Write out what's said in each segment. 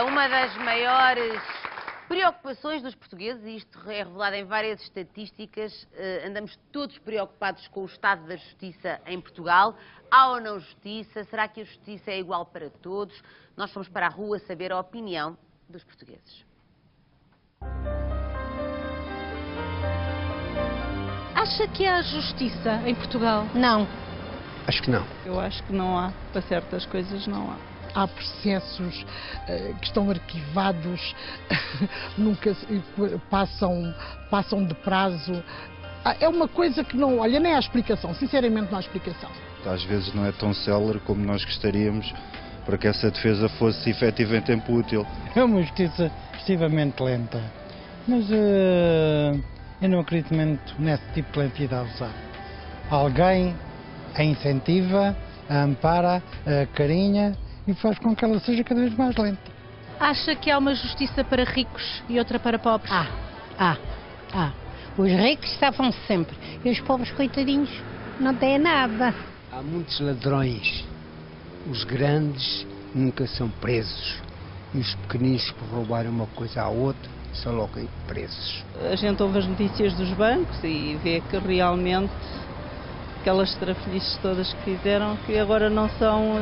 uma das maiores preocupações dos portugueses, e isto é revelado em várias estatísticas, andamos todos preocupados com o estado da justiça em Portugal. Há ou não justiça? Será que a justiça é igual para todos? Nós fomos para a rua saber a opinião dos portugueses. Acha que há justiça em Portugal? Não. Acho que não. Eu acho que não há. Para certas coisas não há. Há processos que estão arquivados, nunca passam de prazo. É uma coisa que não... Olha, nem há explicação. Sinceramente, não há explicação. Às vezes não é tão célere como nós gostaríamos para que essa defesa fosse efetiva em tempo útil. É uma justiça excessivamente lenta. Mas eu não acredito muito nesse tipo de lentidão, sabe? Alguém a incentiva, a ampara, a carinha e faz com que ela seja cada vez mais lenta. Acha que há uma justiça para ricos e outra para pobres? Os ricos estavam sempre e os pobres coitadinhos não têm nada. Há muitos ladrões. Os grandes nunca são presos. E os pequeninos que roubaram uma coisa à outra são logo presos. A gente ouve as notícias dos bancos e vê que realmente aquelas trafolhices todas que fizeram, que agora não são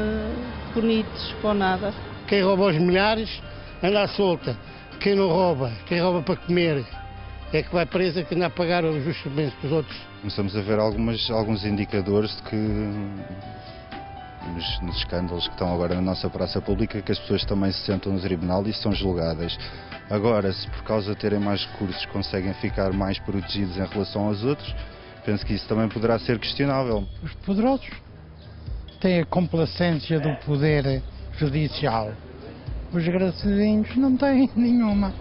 bonitos com nada. Quem rouba os milhares anda à solta. Quem não rouba, quem rouba para comer, é que vai preso, que anda a pagar os justos bens dos outros. Começamos a ver alguns indicadores de que, nos escândalos que estão agora na nossa praça pública, que as pessoas também se sentam no tribunal e são julgadas. Agora, se por causa de terem mais recursos conseguem ficar mais protegidos em relação aos outros, penso que isso também poderá ser questionável. Os poderosos têm a complacência do poder judicial. Os graçadinhos não têm nenhuma.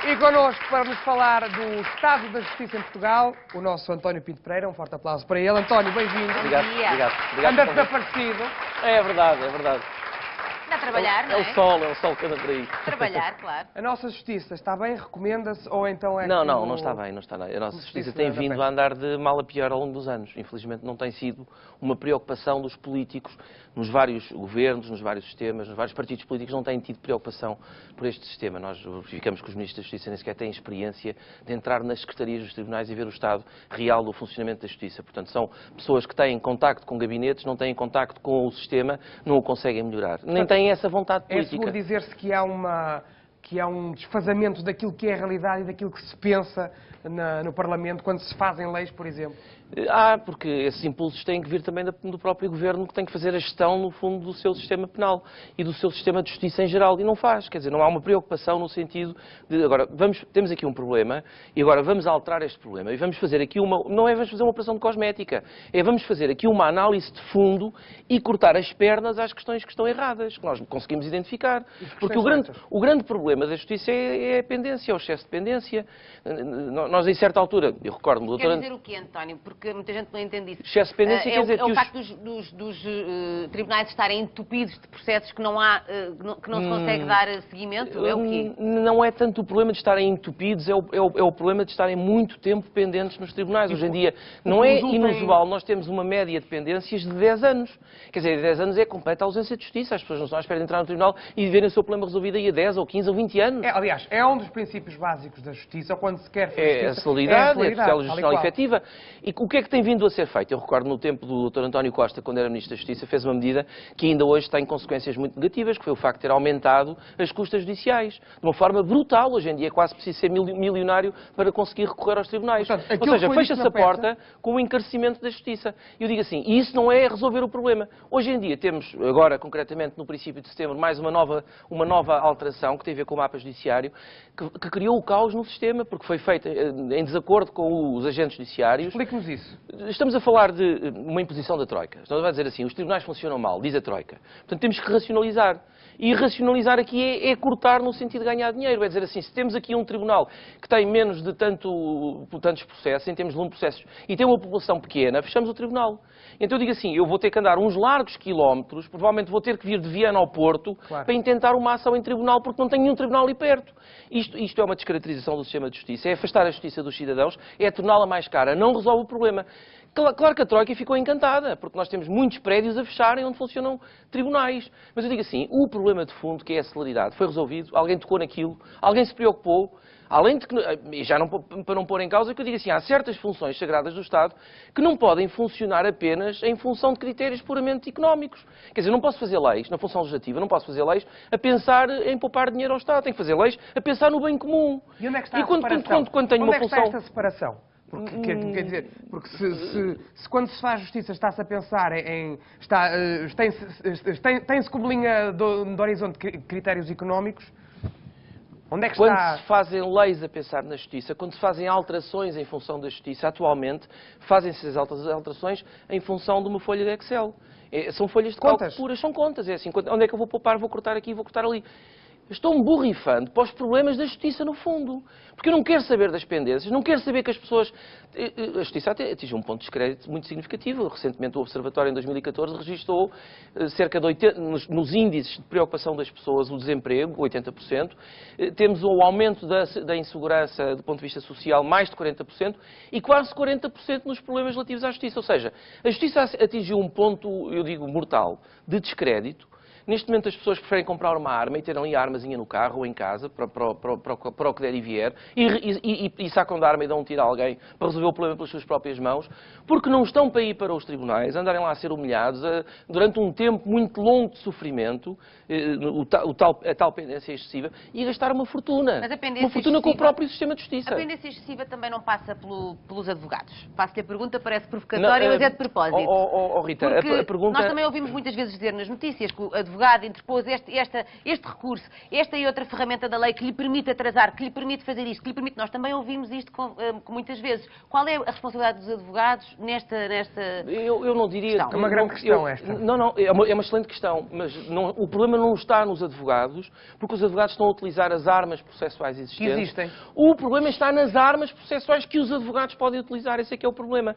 E connosco, para nos falar do estado da justiça em Portugal, o nosso António Pinto Pereira. Um forte aplauso para ele. António, bem-vindo. Obrigado. Anda desaparecido. É verdade, é verdade. Anda a trabalhar, não é? É o sol que anda por aí. Trabalhar, claro. A nossa justiça está bem? Recomenda-se? Ou então é Não está bem, não está bem. A nossa justiça tem vindo a andar de mal a pior ao longo dos anos. Infelizmente não tem sido uma preocupação dos políticos nos vários governos, nos vários sistemas, nos vários partidos políticos, não têm tido preocupação por este sistema. Nós verificamos que os ministros da Justiça nem sequer têm experiência de entrar nas secretarias dos tribunais e ver o estado real do funcionamento da Justiça. Portanto, são pessoas que têm contacto com gabinetes, não têm contacto com o sistema, não o conseguem melhorar. Nem têm essa vontade política. É seguro dizer-se que há um desfazamento daquilo que é a realidade e daquilo que se pensa no Parlamento quando se fazem leis, por exemplo? Porque esses impulsos têm que vir também do próprio Governo, que tem que fazer a gestão, no fundo, do seu sistema penal e do seu sistema de justiça em geral. E não faz. Quer dizer, não há uma preocupação no sentido de, agora, temos aqui um problema e agora vamos alterar este problema. E vamos fazer aqui vamos fazer uma operação de cosmética. Vamos fazer aqui uma análise de fundo e cortar as pernas às questões que estão erradas, que nós conseguimos identificar. Porque o grande problema da justiça é a pendência, é o excesso de pendência. Nós, em certa altura, eu recordo-me do doutor... Quer dizer o quê, António? Porque muita gente não entende isso. Excesso de pendência quer dizer que o facto dos tribunais estarem entupidos de processos que não se consegue dar seguimento? É o quê? Não é tanto o problema de estarem entupidos, é o problema de estarem muito tempo pendentes nos tribunais. Hoje em dia não é inusual, nós temos uma média de pendências de 10 anos. Quer dizer, 10 anos é completa ausência de justiça. As pessoas não estão à espera de entrar no tribunal e verem o seu problema resolvido aí a 10 ou 15 ou 20 anos. Aliás, é um dos princípios básicos da justiça, quando se quer fazer a celeridade, a tutela judicial efetiva. E o que é que tem vindo a ser feito? Eu recordo no tempo do Dr. António Costa, quando era Ministro da Justiça, fez uma medida que ainda hoje tem consequências muito negativas, que foi o facto de ter aumentado as custas judiciais. De uma forma brutal. Hoje em dia é quase preciso ser milionário para conseguir recorrer aos tribunais. Portanto, ou seja, fecha-se a porta com o encarecimento da justiça. E eu digo assim, e isso não é resolver o problema. Hoje em dia temos, agora concretamente no princípio de setembro, mais uma nova alteração que tem a ver com o mapa judiciário, que criou o caos no sistema, porque foi feita em desacordo com os agentes judiciários. Explique-nos isso. Estamos a falar de uma imposição da Troika. Estamos a dizer assim, os tribunais funcionam mal, diz a Troika. Portanto, temos que racionalizar. E racionalizar aqui é cortar no sentido de ganhar dinheiro. É dizer assim, se temos aqui um tribunal que tem menos de tantos processos, em termos de processos, e tem uma população pequena, fechamos o tribunal. Então eu digo assim, eu vou ter que andar uns largos quilómetros, provavelmente vou ter que vir de Viana ao Porto, para intentar uma ação em tribunal, porque não tenho nenhum tribunal ali perto. Isto é uma descaracterização do sistema de justiça, é afastar a justiça dos cidadãos, é torná-la mais cara, não resolve o problema. Claro que a Troika ficou encantada, porque nós temos muitos prédios a fecharem onde funcionam tribunais. Mas eu digo assim, o problema de fundo, que é a celeridade, foi resolvido, alguém tocou naquilo, alguém se preocupou. Além de que, e já não, para não pôr em causa, que eu digo assim, há certas funções sagradas do Estado que não podem funcionar apenas em função de critérios puramente económicos. Quer dizer, não posso fazer leis, na função legislativa, não posso fazer leis a pensar em poupar dinheiro ao Estado. Tenho que fazer leis a pensar no bem comum. E onde é que está a quando tenho onde uma é que função... está esta separação? Porque, quer dizer, porque se quando se faz justiça está-se a pensar tem-se como linha de horizonte critérios económicos, onde é que Quando está... se fazem leis a pensar na justiça, quando se fazem alterações em função da justiça, atualmente, fazem-se as alterações em função de uma folha de Excel. São folhas de cálculo puras, são contas. É assim, onde é que eu vou poupar, vou cortar aqui, vou cortar ali. Estou-me borrifando para os problemas da justiça, no fundo. Porque eu não quero saber das pendências, não quero saber que as pessoas... A justiça atingiu um ponto de descrédito muito significativo. Recentemente o Observatório, em 2014, registrou cerca de 80... Nos índices de preocupação das pessoas, o desemprego, 80%. Temos o aumento da insegurança do ponto de vista social, mais de 40%. E quase 40% nos problemas relativos à justiça. Ou seja, a justiça atingiu um ponto, eu digo, mortal, de descrédito. Neste momento as pessoas preferem comprar uma arma e ter ali a armazinha no carro ou em casa, para o que der e vier, e sacam da arma e dão um tiro a alguém para resolver o problema pelas suas próprias mãos, porque não estão para ir para os tribunais, andarem lá a ser humilhados durante um tempo muito longo de sofrimento, a tal pendência excessiva, e a gastar uma fortuna. Mas a pendência uma fortuna com o próprio sistema de justiça. A pendência excessiva também não passa pelos advogados. Faço-lhe a pergunta, parece provocatória, mas é de propósito. Rita, a pergunta... Nós também ouvimos muitas vezes dizer nas notícias que o advogado interpôs este recurso, esta e outra ferramenta da lei que lhe permite atrasar, que lhe permite fazer isto, que lhe permite... Nós também ouvimos isto muitas vezes. Qual é a responsabilidade dos advogados nesta Eu não diria... questão? É uma grande questão esta. Não, é uma excelente questão, mas o problema não está nos advogados, porque os advogados estão a utilizar as armas processuais existentes. Existem. O problema está nas armas processuais que os advogados podem utilizar. Esse é que é o problema.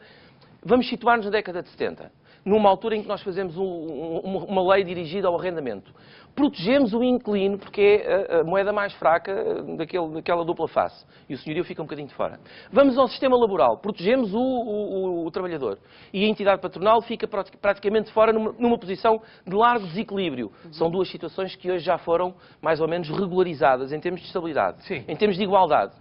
Vamos situar-nos na década de 70. Numa altura em que nós fazemos uma lei dirigida ao arrendamento. Protegemos o inquilino, porque é a moeda mais fraca daquela dupla face. E o senhorio fica um bocadinho de fora. Vamos ao sistema laboral. Protegemos o trabalhador. E a entidade patronal fica praticamente fora numa posição de largo desequilíbrio. São duas situações que hoje já foram mais ou menos regularizadas em termos de estabilidade, em termos de igualdade.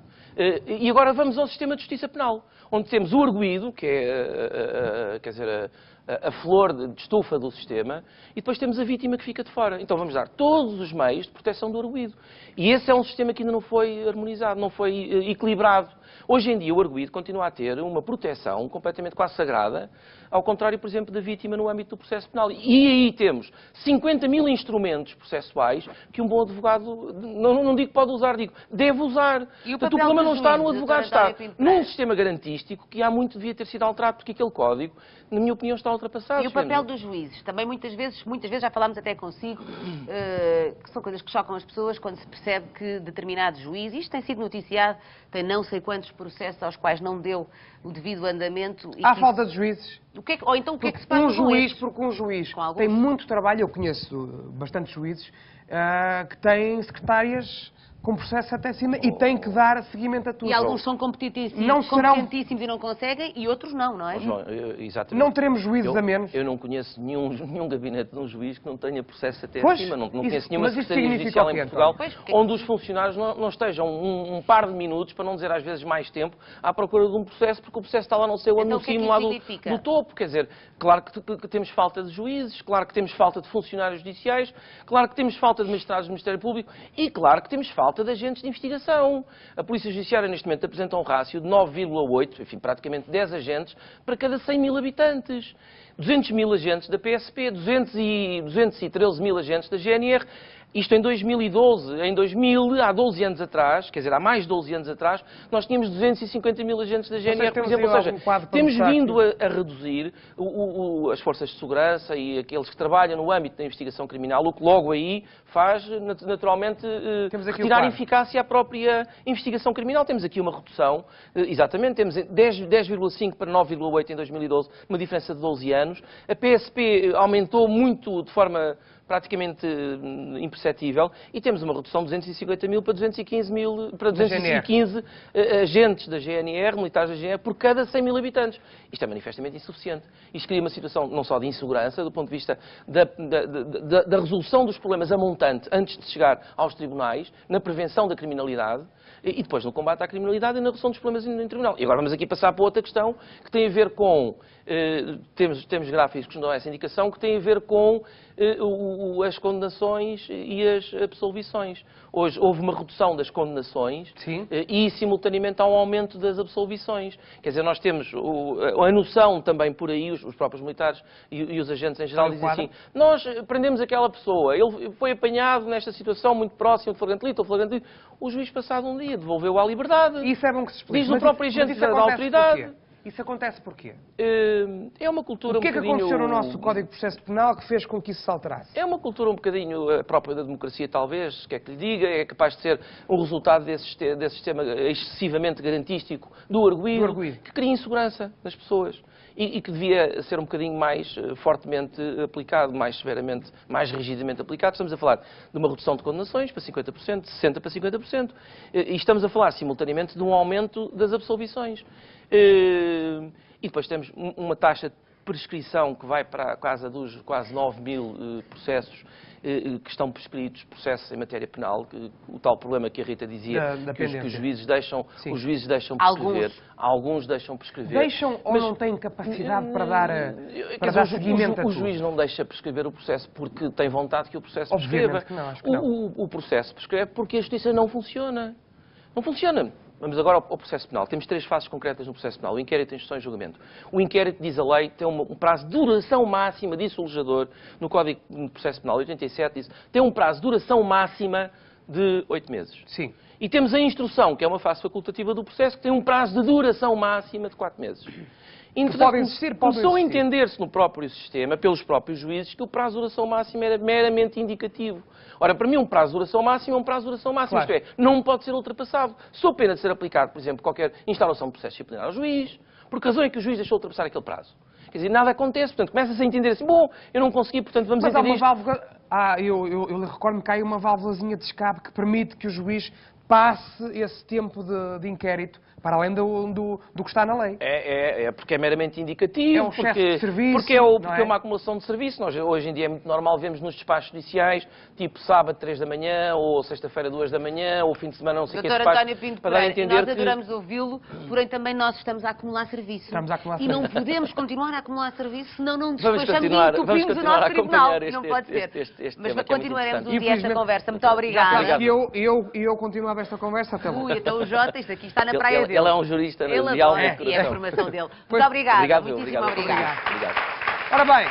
E agora vamos ao sistema de justiça penal, onde temos o arguido, que é, quer dizer, a flor de estufa do sistema, e depois temos a vítima que fica de fora. Então vamos dar todos os meios de proteção do arguido. E esse é um sistema que ainda não foi harmonizado, não foi equilibrado. Hoje em dia o arguido continua a ter uma proteção completamente quase sagrada, ao contrário, por exemplo, da vítima no âmbito do processo penal. E aí temos 50 mil instrumentos processuais que um bom advogado, não digo que pode usar, digo deve usar. Portanto, o problema não está no advogado, está num sistema garantístico que há muito devia ter sido alterado, porque aquele código, na minha opinião, está ultrapassado. E o papel dos juízes? Também muitas vezes já falámos até consigo, que são coisas que chocam as pessoas quando se percebe que determinado juiz, isto tem sido noticiado, tem não sei quantos processos aos quais não deu o devido andamento. Há falta de juízes? Ou então o que é que se passa com estes? Porque um juiz tem muito trabalho, eu conheço bastantes juízes, que têm secretárias com processo até cima e têm que dar seguimento a tudo. E alguns são competentíssimos e não conseguem, e outros não é? João, exatamente. Não teremos juízes a menos? Eu não conheço nenhum gabinete de um juiz que não tenha processo até cima. Não conheço nenhuma mas secretaria judicial em Portugal onde os funcionários não estejam um par de minutos, para não dizer às vezes mais tempo, à procura de um processo, porque o processo está lá no seu ano, no cimo, lá do topo. Quer dizer, claro que temos falta de juízes, claro que temos falta de funcionários judiciais, claro que temos falta de magistrados do Ministério Público e claro que temos falta de agentes de investigação. A Polícia Judiciária neste momento apresenta um rácio de 9,8, enfim, praticamente 10 agentes para cada 100 mil habitantes. 200 mil agentes da PSP, 213 mil agentes da GNR. Isto em 2012, em 2000, há 12 anos atrás, quer dizer, há mais de 12 anos atrás, nós tínhamos 250 mil agentes da GNR, por exemplo. Ou seja, temos vindo a reduzir as forças de segurança e aqueles que trabalham no âmbito da investigação criminal, o que logo aí faz, naturalmente, retirar eficácia à própria investigação criminal. Temos aqui uma redução, exatamente, temos 10,5 para 9,8 em 2012, uma diferença de 12 anos. A PSP aumentou muito de forma praticamente imperceptível, e temos uma redução de 250 mil para 215 agentes da GNR, militares da GNR, por cada 100 mil habitantes. Isto é manifestamente insuficiente. Isto cria uma situação não só de insegurança, do ponto de vista da resolução dos problemas a montante antes de chegar aos tribunais, na prevenção da criminalidade, e depois no combate à criminalidade e na resolução dos problemas em tribunal. E agora vamos aqui passar para outra questão que tem a ver com, temos gráficos que nos dão essa indicação, que tem a ver com as condenações e as absolvições. Hoje houve uma redução das condenações e simultaneamente há um aumento das absolvições. Quer dizer, nós temos a noção também por aí, os próprios militares e os agentes em geral dizem assim, nós prendemos aquela pessoa, ele foi apanhado nesta situação muito próxima de flagrante delito ou flagrante delito, o juiz passado um dia devolveu à liberdade. Isso é bom que se explique. Diz o próprio agente da autoridade. Porquê? Isso acontece porquê? É uma cultura O que é que aconteceu no nosso Código de Processo Penal que fez com que isso se alterasse? É uma cultura um bocadinho própria da democracia, talvez, quer que lhe diga, é capaz de ser um resultado desse sistema excessivamente garantístico do arguido, que cria insegurança nas pessoas e que devia ser um bocadinho mais fortemente aplicado, mais severamente, mais rigidamente aplicado. Estamos a falar de uma redução de condenações para 50%, de 60% para 50%, e estamos a falar simultaneamente de um aumento das absolvições. E depois temos uma taxa de prescrição que vai para a casa dos quase 9 mil processos que estão prescritos, processos em matéria penal, o tal problema que a Rita dizia, que os juízes deixam prescrever. Alguns deixam prescrever. Deixam ou não têm capacidade para dar seguimento a tudo? O juiz não deixa prescrever o processo porque tem vontade que o processo prescreva. Que não, acho que não. O processo prescreve porque a justiça não funciona. Não funciona. Vamos agora ao processo penal. Temos 3 fases concretas no processo penal. O inquérito, a instrução e julgamento. O inquérito, diz a lei, tem um prazo de duração máxima, disse o legislador, no Código de Processo Penal 87, diz, tem um prazo de duração máxima de 8 meses. Sim. E temos a instrução, que é uma fase facultativa do processo, que tem um prazo de duração máxima de 4 meses. Começou a entender-se no próprio sistema, pelos próprios juízes, que o prazo de duração máxima era meramente indicativo. Ora, para mim, um prazo de duração máximo é um prazo de duração máximo. Isto é, não pode ser ultrapassado. Sob pena de ser aplicado, por exemplo, qualquer instauração de processo disciplinar ao juiz, por que razão é que o juiz deixou ultrapassar aquele prazo? Quer dizer, nada acontece, portanto, começa-se a entender assim, bom, eu não consegui, portanto, vamos entender isto. Mas há uma válvula... eu recordo-me que há aí uma válvulazinha de escape que permite que o juiz passe esse tempo de inquérito para além do que está na lei. Porque é meramente indicativo, é um chefe de serviço, porque é uma acumulação de serviço. Nós, hoje em dia é muito normal, vemos nos despachos judiciais, tipo sábado 3 da manhã, ou sexta-feira 2 da manhã, ou fim de semana não sei o que. Doutor António Pinto Pereira, nós adoramos ouvi-lo, porém também nós estamos a acumular serviço. E não podemos continuar a acumular serviço, senão não despachamos e entupimos o nosso tribunal. Não pode ser. Mas continuaremos um dia esta conversa. Muito obrigada. E eu continuava esta conversa até lá. Então o Jota, isto aqui está na praia dele. Ele é um jurista de alma e coração. E é a formação dele. Muito obrigada. Muitíssimo obrigada. Obrigado. Ora bem,